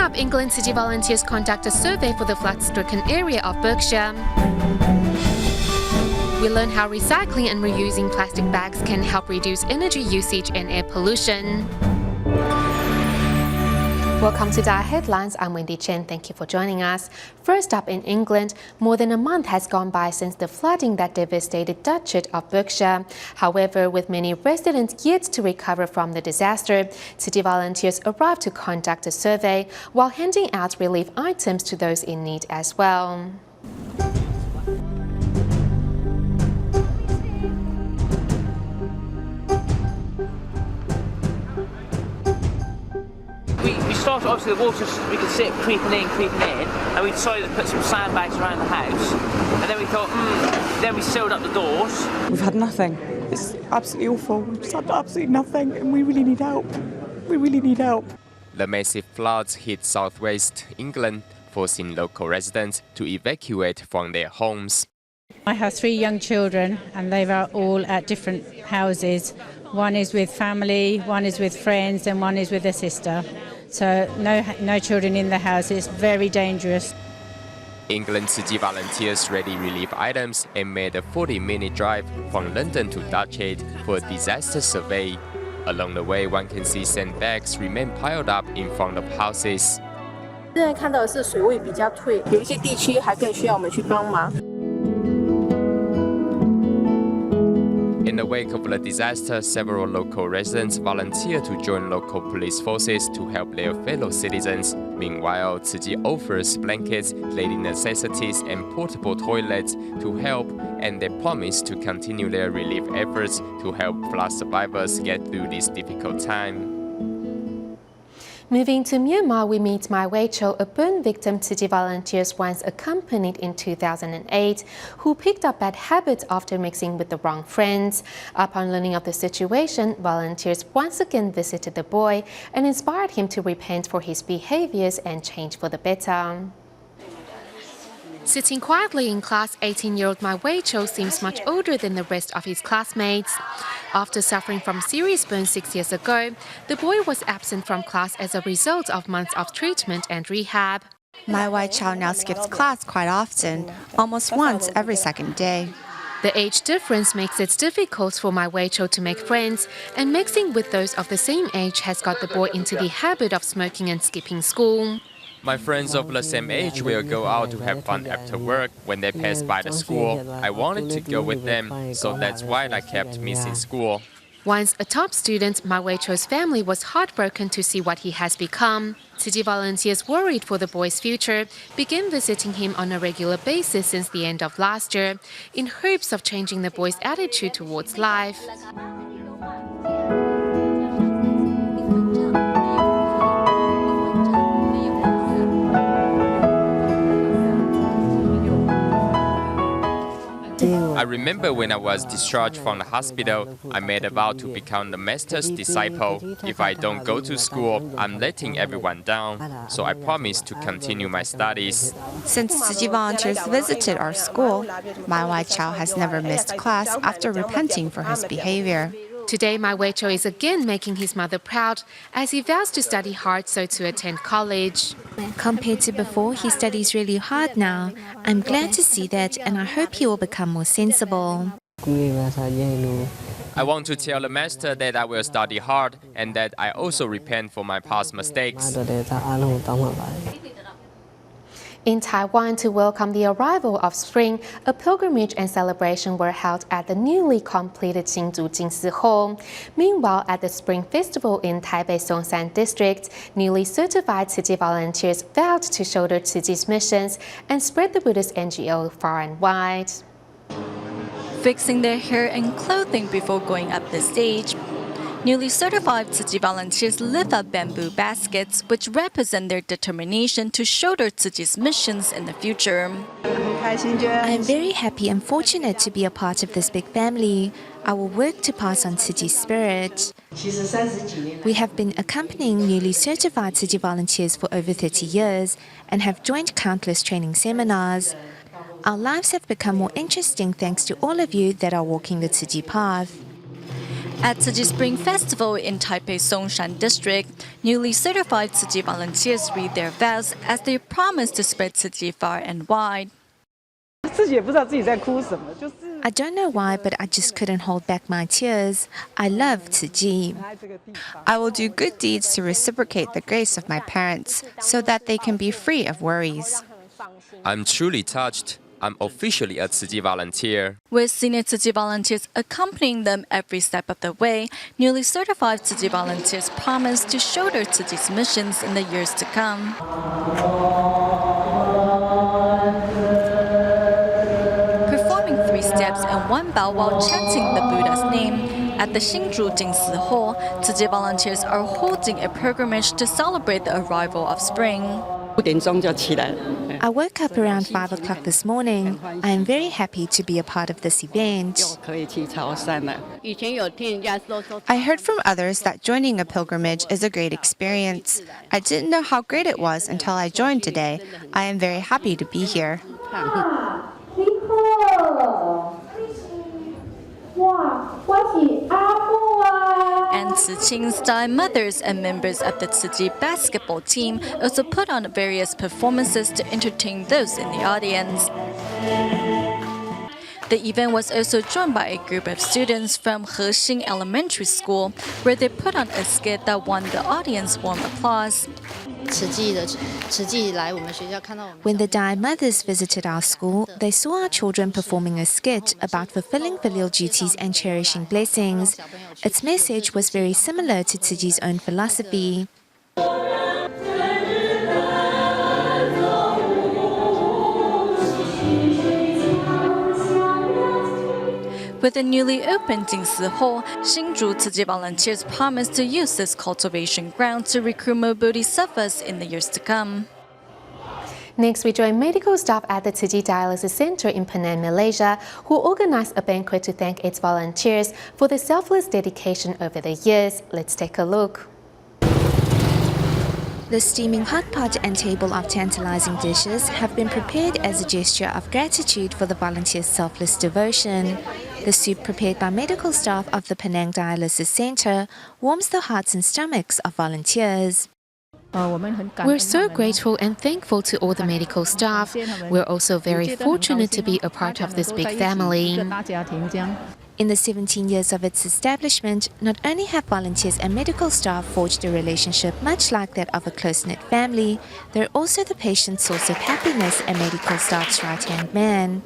up, England City volunteers conduct a survey for the flood-stricken area of Berkshire. We learn how recycling and reusing plastic bags can help reduce energy usage and air pollution. Welcome to DaAi Headlines. I'm Wendy Chen. Thank you for joining us. First up, in England, more than a month has gone by since the flooding that devastated Duchet of Berkshire. However, with many residents yet to recover from the disaster, city volunteers arrived to conduct a survey while handing out relief items to those in need as well. We started, obviously the water, we could see it creeping in, and we decided to put some sandbags around the house, and then we thought, then we sealed up the doors. We've had nothing. It's absolutely awful. We've just had absolutely nothing, and we really need help. We really need help. The massive floods hit southwest England, forcing local residents to evacuate from their homes. I have 3 young children, and they are all at different houses. One is with family, one is with friends, and one is with a sister. So no children in the house. It's very dangerous. England Tzu Chi volunteers ready relief items and made a 40-minute drive from London to Duchet for a disaster survey. Along the way, one can see sandbags remain piled up in front of houses. 现在看到的是水位比较退，有一些地区还更需要我们去帮忙。 In the wake of the disaster, several local residents volunteered to join local police forces to help their fellow citizens. Meanwhile, Tzu Chi offers blankets, daily necessities, and portable toilets to help, and they promise to continue their relief efforts to help flood survivors get through this difficult time. Moving to Myanmar, we meet Mai Wei Cho, a burn victim Tzu Chi volunteers once accompanied in 2008, who picked up bad habits after mixing with the wrong friends. Upon learning of the situation, volunteers once again visited the boy and inspired him to repent for his behaviors and change for the better. Sitting quietly in class, 18-year-old Mai Wei Cho seems much older than the rest of his classmates. After suffering from serious burns 6 years ago, the boy was absent from class as a result of months of treatment and rehab. Mai Wei Cho now skips class quite often, almost once every second day. The age difference makes it difficult for Mai Wei Cho to make friends, and mixing with those of the same age has got the boy into the habit of smoking and skipping school. My friends of the same age will go out to have fun after work when they pass by the school. I wanted to go with them, so that's why I kept missing school. Once a top student, Mai Wei Cho's family was heartbroken to see what he has become. Tzu Chi volunteers, worried for the boy's future, began visiting him on a regular basis since the end of last year, in hopes of changing the boy's attitude towards life. I remember when I was discharged from the hospital, I made a vow to become the master's disciple. If I don't go to school, I'm letting everyone down, so I promised to continue my studies. Since Tzu Chi volunteers visited our school, Mai Wei Cho has never missed class after repenting for his behavior. Today, Mai Wei Cho is again making his mother proud as he vows to study hard so to attend college. Compared to before, he studies really hard now. I'm glad to see that, and I hope he will become more sensible. I want to tell the master that I will study hard and that I also repent for my past mistakes. In Taiwan, to welcome the arrival of spring, a pilgrimage and celebration were held at the newly completed Hsinchu Jinsi Hall. Meanwhile, at the Spring Festival in Taipei Songshan District, newly certified Tzu Chi volunteers vowed to shoulder Tzu Chi's missions and spread the Buddhist NGO far and wide. Fixing their hair and clothing before going up the stage, newly certified Tzu Chi volunteers lift up bamboo baskets, which represent their determination to shoulder Tzu Chi's missions in the future. I am very happy and fortunate to be a part of this big family. I will work to pass on Tzu Chi's spirit. We have been accompanying newly certified Tzu Chi volunteers for over 30 years and have joined countless training seminars. Our lives have become more interesting thanks to all of you that are walking the Tzu Chi path. At Tzu Chi Spring Festival in Taipei's Songshan District, newly certified Tzu Chi volunteers read their vows as they promise to spread Tzu Chi far and wide. I don't know why, but I just couldn't hold back my tears. I love Tzu Chi. I will do good deeds to reciprocate the grace of my parents so that they can be free of worries. I'm truly touched. I'm officially a Tzu Chi volunteer. With senior Tzu Chi volunteers accompanying them every step of the way, newly certified Tzu Chi volunteers promise to shoulder Tzu Chi's missions in the years to come. Performing 3 steps and 1 bow while chanting the Buddha's name, at the Xingzhu Jingsi Hall, Tzu Chi volunteers are holding a pilgrimage to celebrate the arrival of spring. I woke up around 5 o'clock this morning. I am very happy to be a part of this event. I heard from others that joining a pilgrimage is a great experience. I didn't know how great it was until I joined today. I am very happy to be here. And Tzu Chi's DaAi mothers and members of the Tzu Chi basketball team also put on various performances to entertain those in the audience. The event was also joined by a group of students from Hexing Elementary School, where they put on a skit that won the audience warm applause. When the DaAi mothers visited our school, they saw our children performing a skit about fulfilling filial duties and cherishing blessings. Its message was very similar to Tzu Chi's own philosophy. With the newly opened Jingsi Hall, Xingzhu Tzu Chi volunteers promise to use this cultivation ground to recruit more bodhisattvas in the years to come. Next, we join medical staff at the Tzu Chi Dialysis Center in Penang, Malaysia, who organized a banquet to thank its volunteers for their selfless dedication over the years. Let's take a look. The steaming hot pot and table of tantalizing dishes have been prepared as a gesture of gratitude for the volunteers' selfless devotion. The soup prepared by medical staff of the Penang Dialysis Center warms the hearts and stomachs of volunteers. We're so grateful and thankful to all the medical staff. We're also very fortunate to be a part of this big family. In the 17 years of its establishment, not only have volunteers and medical staff forged a relationship much like that of a close-knit family, they're also the patient's source of happiness and medical staff's right-hand man.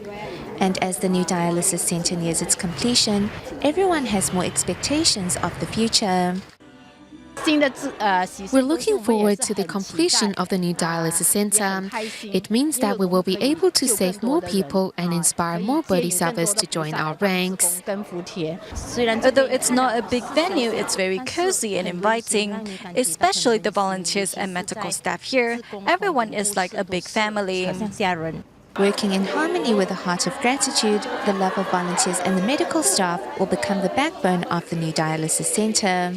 And as the new dialysis center nears its completion, everyone has more expectations of the future. We're looking forward to the completion of the new dialysis center. It means that we will be able to save more people and inspire more bodhisattvas to join our ranks. Although it's not a big venue, it's very cozy and inviting. Especially the volunteers and medical staff here, everyone is like a big family. Working in harmony with a heart of gratitude, the love of volunteers and the medical staff will become the backbone of the new dialysis center.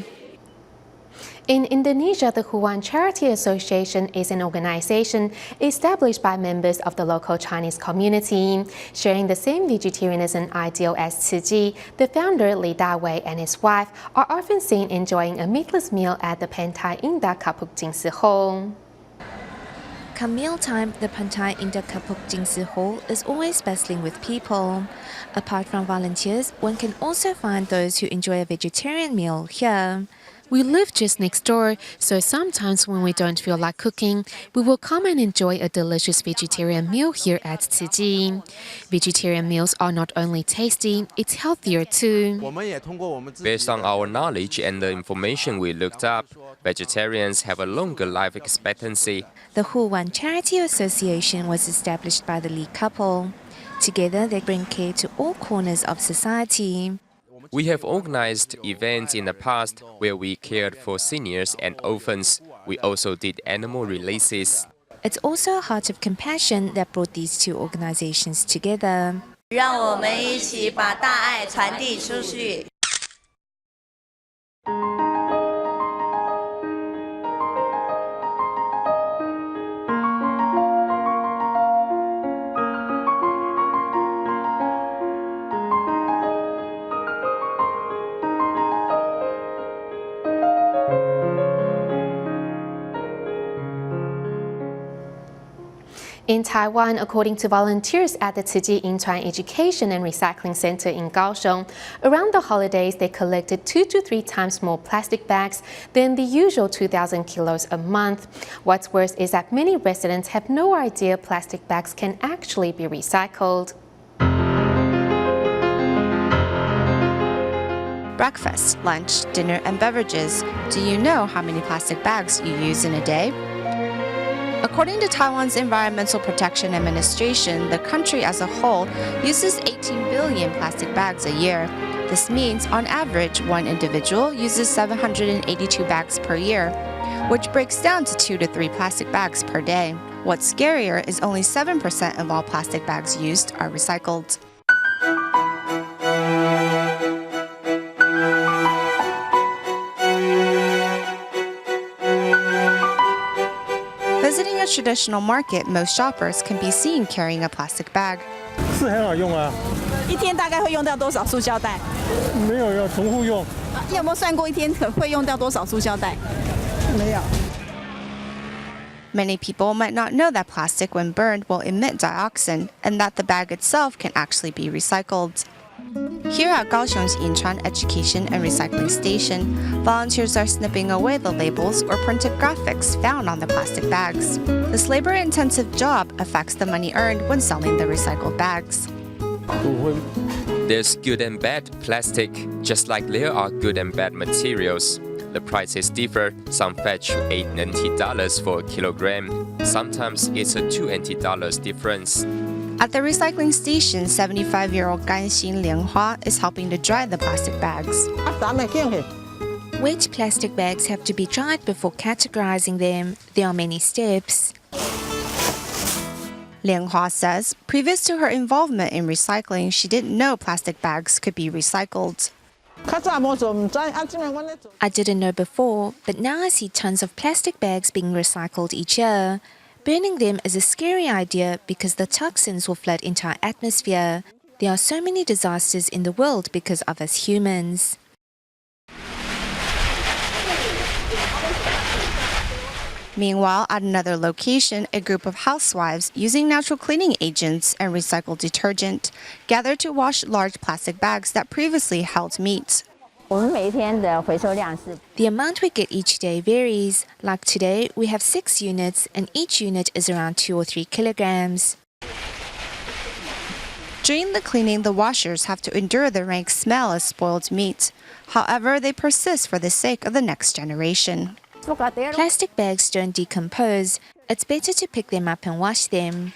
In Indonesia, the Huan Charity Association is an organization established by members of the local Chinese community. Sharing the same vegetarianism ideal as Tzu Chi, the founder Li Dawei and his wife are often seen enjoying a meatless meal at the Pantai Indah Kapuk Jingsi Hall. Come mealtime, the Pantai Indah Kapuk Jingsi Hall is always bustling with people. Apart from volunteers, one can also find those who enjoy a vegetarian meal here. We live just next door, so sometimes when we don't feel like cooking, we will come and enjoy a delicious vegetarian meal here at Tzu Chi. Vegetarian meals are not only tasty, it's healthier too. Based on our knowledge and the information we looked up, vegetarians have a longer life expectancy. The Huan Charity Association was established by the Li couple. Together, they bring care to all corners of society. We have organized events in the past where we cared for seniors and orphans. We also did animal releases. It's also a heart of compassion that brought these two organizations together. 让我们一起把大爱传递出去。In Taiwan, according to volunteers at the Tzu Chi Education and Recycling Center in Kaohsiung, around the holidays they collected 2 to 3 times more plastic bags than the usual 2,000 kilos a month. What's worse is that many residents have no idea plastic bags can actually be recycled. Breakfast, lunch, dinner, and beverages. Do you know how many plastic bags you use in a day? According to Taiwan's Environmental Protection Administration, the country as a whole uses 18 billion plastic bags a year. This means, on average, one individual uses 782 bags per year, which breaks down to 2 to 3 plastic bags per day. What's scarier is only 7% of all plastic bags used are recycled. Visiting a traditional market, most shoppers can be seen carrying a plastic bag. 是很好用啊。一天大概会用掉多少塑胶袋？没有，要重复用。你有没有算过一天会用掉多少塑胶袋？没有。 Many people might not know that plastic, when burned, will emit dioxin, and that the bag itself can actually be recycled. Here at Kaohsiung's Inkan Education and Recycling Station, volunteers are snipping away the labels or printed graphics found on the plastic bags. This labor-intensive job affects the money earned when selling the recycled bags. There's good and bad plastic, just like there are good and bad materials. The prices differ. Some fetch $8 NT for a kilogram. Sometimes it's a $2 NT difference. At the recycling station, 75-year-old Ganxin Lianhua is helping to dry the plastic bags. Wet plastic bags have to be dried before categorizing them. There are many steps. Lianhua says, previous to her involvement in recycling, she didn't know plastic bags could be recycled. I didn't know before, but now I see tons of plastic bags being recycled each year. Burning them is a scary idea because the toxins will flood into our atmosphere. There are so many disasters in the world because of us humans. Meanwhile, at another location, a group of housewives using natural cleaning agents and recycled detergent gathered to wash large plastic bags that previously held meat. The amount we get each day varies. Like today, we have 6 units, and each unit is around 2 or 3 kilograms. During the cleaning, the washers have to endure the rank smell of spoiled meat. However, they persist for the sake of the next generation. Plastic bags don't decompose. It's better to pick them up and wash them.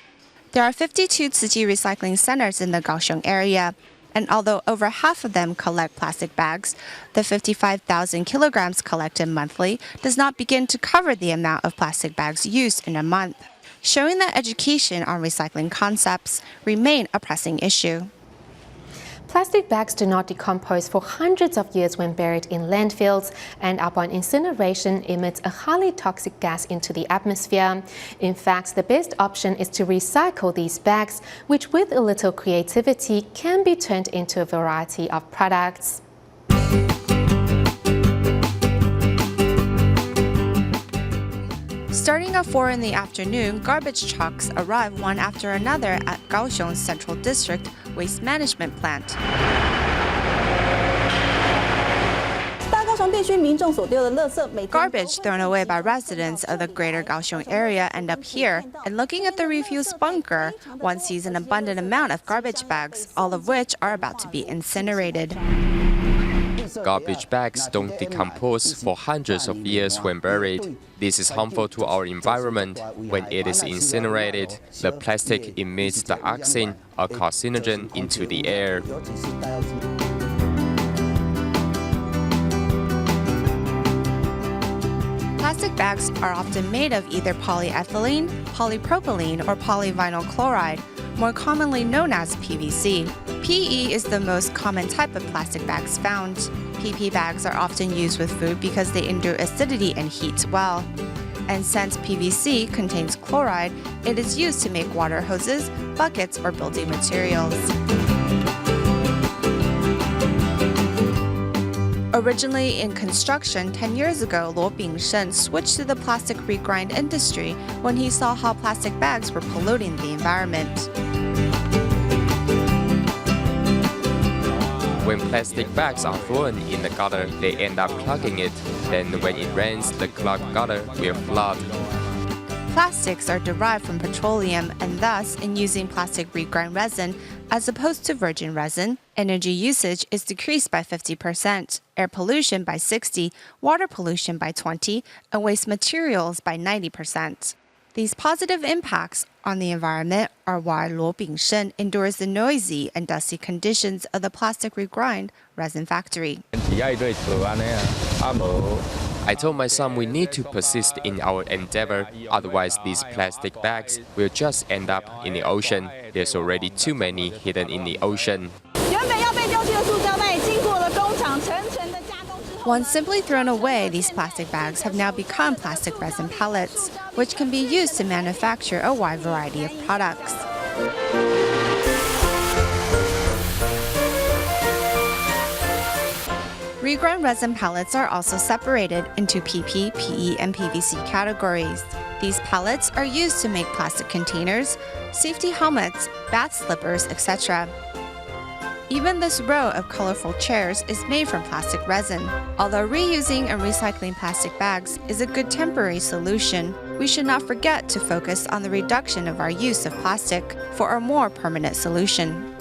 There are 52 Tzu Chi recycling centers in the Kaohsiung area, and although over half of them collect plastic bags, the 55,000 kilograms collected monthly does not begin to cover the amount of plastic bags used in a month, showing that education on recycling concepts remain a pressing issue. Plastic bags do not decompose for hundreds of years when buried in landfills, and upon incineration emits a highly toxic gas into the atmosphere. In fact, the best option is to recycle these bags, which with a little creativity can be turned into a variety of products. Starting at 4 in the afternoon, garbage trucks arrive one after another at Kaohsiung's Central District Waste Management Plant. Garbage thrown away by residents of the greater Kaohsiung area end up here, and looking at the refuse bunker, one sees an abundant amount of garbage bags, all of which are about to be incinerated. Garbage bags don't decompose for hundreds of years when buried. This is harmful to our environment. When it is incinerated, the plastic emits dioxin, a carcinogen, into the air. Plastic bags are often made of either polyethylene, polypropylene, or polyvinyl chloride, more commonly known as PVC. PE is the most common type of plastic bags found. PP bags are often used with food because they endure acidity and heat well. And since PVC contains chloride, it is used to make water hoses, buckets, or building materials. Originally in construction 10 years ago, Luo Bingshen switched to the plastic regrind industry when he saw how plastic bags were polluting the environment. When plastic bags are thrown in the gutter, they end up clogging it. Then when it rains, the clogged gutter will flood. Plastics are derived from petroleum, and thus, in using plastic regrind resin as opposed to virgin resin, energy usage is decreased by 50%, air pollution by 60%, water pollution by 20%, and waste materials by 90%. These positive impacts on the environment are why Luo Bingshen endures the noisy and dusty conditions of the plastic regrind resin factory. I told my son we need to persist in our endeavor, otherwise these plastic bags will just end up in the ocean. There's already too many hidden in the ocean. Once simply thrown away, these plastic bags have now become plastic resin pellets, which can be used to manufacture a wide variety of products. Regrind resin pellets are also separated into PP, PE, and PVC categories. These pellets are used to make plastic containers, safety helmets, bath slippers, etc. Even this row of colorful chairs is made from plastic resin. Although reusing and recycling plastic bags is a good temporary solution, we should not forget to focus on the reduction of our use of plastic for a more permanent solution.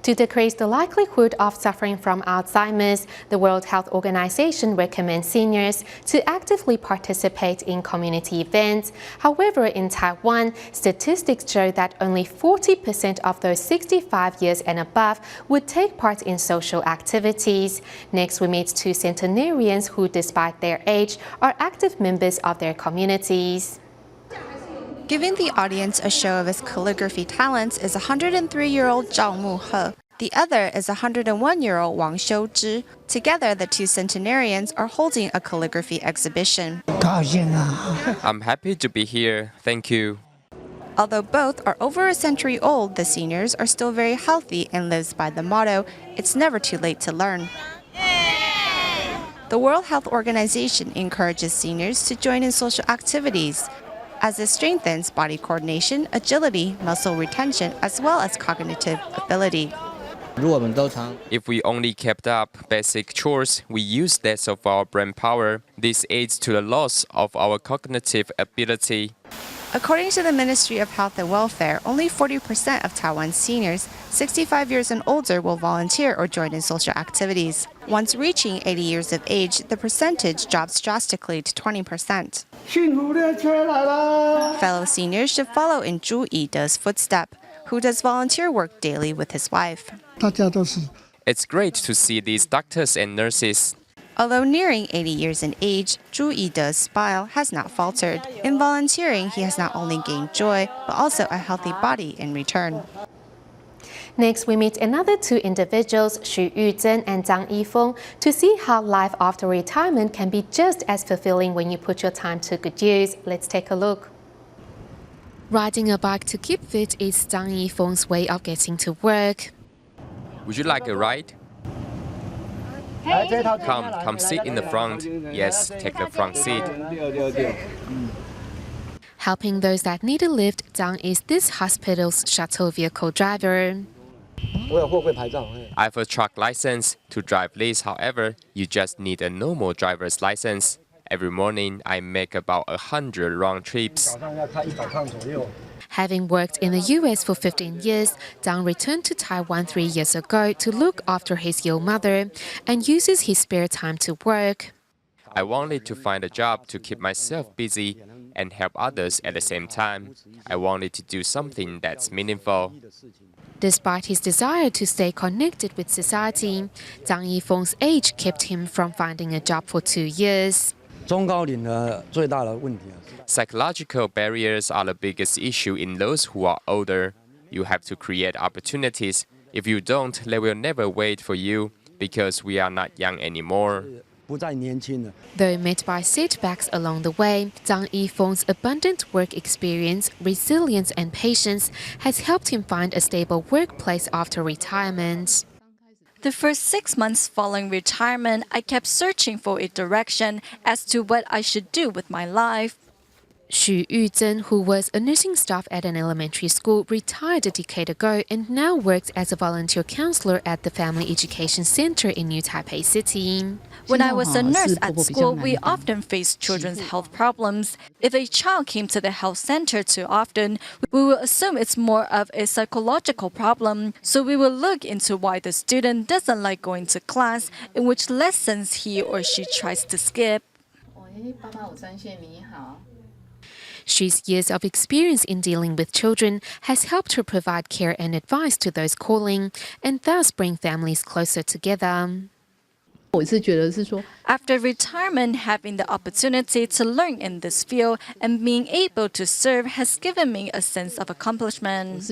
To decrease the likelihood of suffering from Alzheimer's, the World Health Organization recommends seniors to actively participate in community events. However, in Taiwan, statistics show that only 40% of those 65 years and above would take part in social activities. Next, we meet two centenarians who, despite their age, are active members of their communities. Giving the audience a show of his calligraphy talents is 103-year-old Zhao Muhe. The other is 101-year-old Wang Xiuzhi. Together, the two centenarians are holding a calligraphy exhibition. I'm happy to be here. Thank you. Although both are over a century old, the seniors are still very healthy and lives by the motto, "It's never too late to learn." The World Health Organization encourages seniors to join in social activities, as it strengthens body coordination, agility, muscle retention, as well as cognitive ability. If we only kept up basic chores, we use less of our brain power. This aids to the loss of our cognitive ability. According to the Ministry of Health and Welfare, only 40% of Taiwan's seniors 65 years and older will volunteer or join in social activities. Once reaching 80 years of age, the percentage drops drastically to 20%. Fellow seniors should follow in Zhu Yide's footstep, who does volunteer work daily with his wife. It's great to see these doctors and nurses. Although nearing 80 years in age, Zhu Yide's smile has not faltered. In volunteering, he has not only gained joy, but also a healthy body in return. Next, we meet another two individuals, Xu Yuzhen and Zhang Yifeng, to see how life after retirement can be just as fulfilling when you put your time to good use. Let's take a look. Riding a bike to keep fit is Zhang Yifeng's way of getting to work. Would you like a ride? Come sit in the front. Yes, take the front seat. Helping those that need a lift, Zhang is this hospital's shuttle vehicle driver. I have a truck license. To drive this, however, you just need a normal driver's license. Every morning, I make about 100 round trips. Having worked in the US for 15 years, Zhang returned to Taiwan 3 years ago to look after his ill mother and uses his spare time to work. I wanted to find a job to keep myself busy and help others at the same time. I wanted to do something that's meaningful. Despite his desire to stay connected with society, Zhang Yifeng's age kept him from finding a job for 2 years. Psychological barriers are the biggest issue in those who are older. You have to create opportunities. If you don't, they will never wait for you because we are not young anymore. Though met by setbacks along the way, Zhang Yifeng's abundant work experience, resilience and patience has helped him find a stable workplace after retirement. The first 6 months following retirement, I kept searching for a direction as to what I should do with my life. Xu Yuzhen, who was a nursing staff at an elementary school, retired a decade ago and now works as a volunteer counselor at the Family Education Center in New Taipei City. When I was a nurse at school, we often faced children's health problems. If a child came to the health center too often, we will assume it's more of a psychological problem. So we will look into why the student doesn't like going to class and which lessons he or she tries to skip. She's years of experience in dealing with children has helped her provide care and advice to those calling and thus bring families closer together. After retirement, having the opportunity to learn in this field and being able to serve has given me a sense of accomplishment.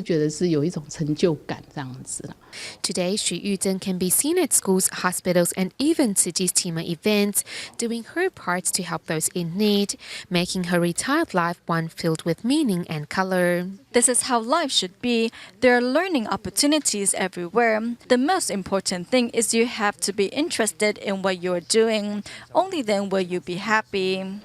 Today, Xu Yuzhen can be seen at schools, hospitals, and even Tzu Chi's Tima events, doing her part to help those in need, making her retired life one filled with meaning and color. This is how life should be. There are learning opportunities everywhere. The most important thing is you have to be interested in what you're doing. Only then will you be happy.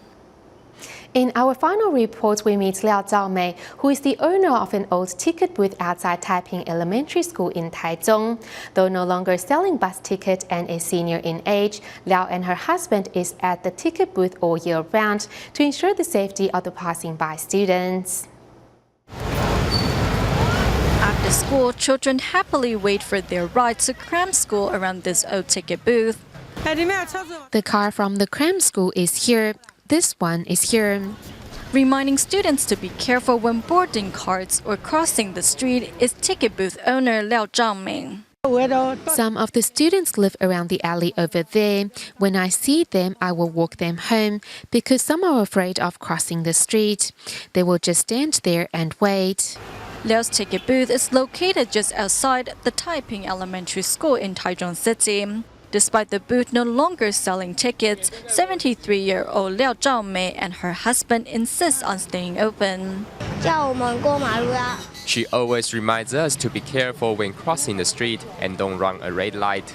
In our final report, we meet Liao Zhaomei, who is the owner of an old ticket booth outside Taiping Elementary School in Taichung. Though no longer selling bus tickets and a senior in age, Liao and her husband is at the ticket booth all year round to ensure the safety of the passing by students. After school, children happily wait for their ride to cram school around this old ticket booth. The car from the cram school is here. This one is here. Reminding students to be careful when boarding cars or crossing the street is ticket booth owner Liao Zhaomei. Some of the students live around the alley over there. When I see them, I will walk them home because some are afraid of crossing the street. They will just stand there and wait. Liao's ticket booth is located just outside the Taiping Elementary School in Taichung City. Despite the booth no longer selling tickets, 73-year-old Liao Zhaomei and her husband insist on staying open. She always reminds us to be careful when crossing the street and don't run a red light.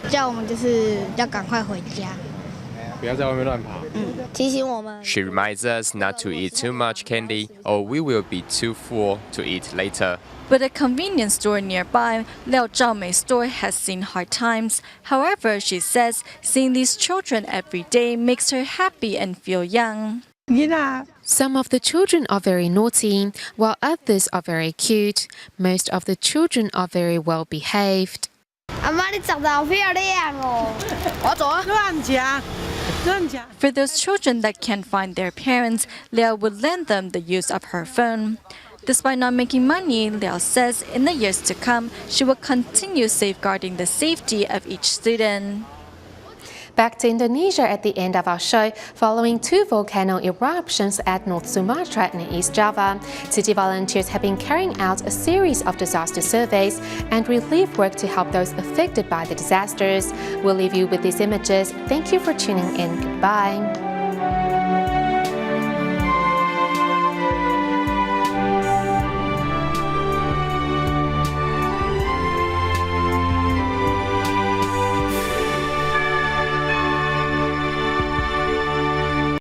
She reminds us not to eat too much candy or we will be too full to eat later. But a convenience store nearby, Liao Zhaomei's store has seen hard times. However, she says seeing these children every day makes her happy and feel young. Some of the children are very naughty, while others are very cute. Most of the children are very well behaved. For those children that can't find their parents, Liao would lend them the use of her phone. Despite not making money, Liao says in the years to come, she will continue safeguarding the safety of each student. Back to Indonesia at the end of our show, following 2 volcano eruptions at North Sumatra and East Java, Tzu Chi volunteers have been carrying out a series of disaster surveys and relief work to help those affected by the disasters. We'll leave you with these images. Thank you for tuning in. Goodbye.